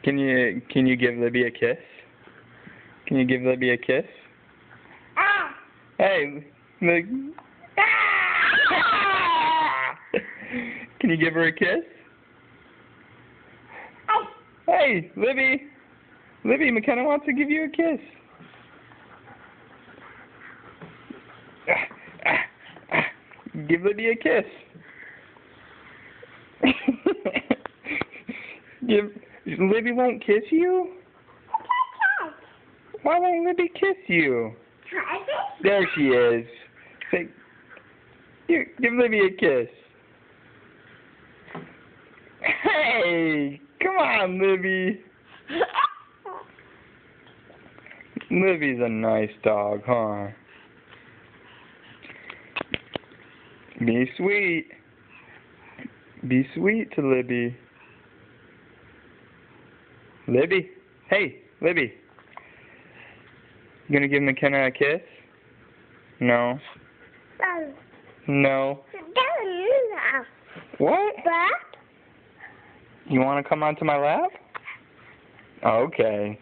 Can you give Libby a kiss? Can you give Libby a kiss? Hey, look. Can you give her a kiss? Hey, Libby. Libby, McKenna wants to give you a kiss. Give Libby a kiss. Libby won't kiss you? Why won't Libby kiss you? There she is. Say, give Libby a kiss. Hey, come on, Libby. Libby's a nice dog, huh? Be sweet. Be sweet to Libby. Libby? Hey, Libby. You gonna give McKenna a kiss? No. No. What? You wanna come onto my lap? Okay.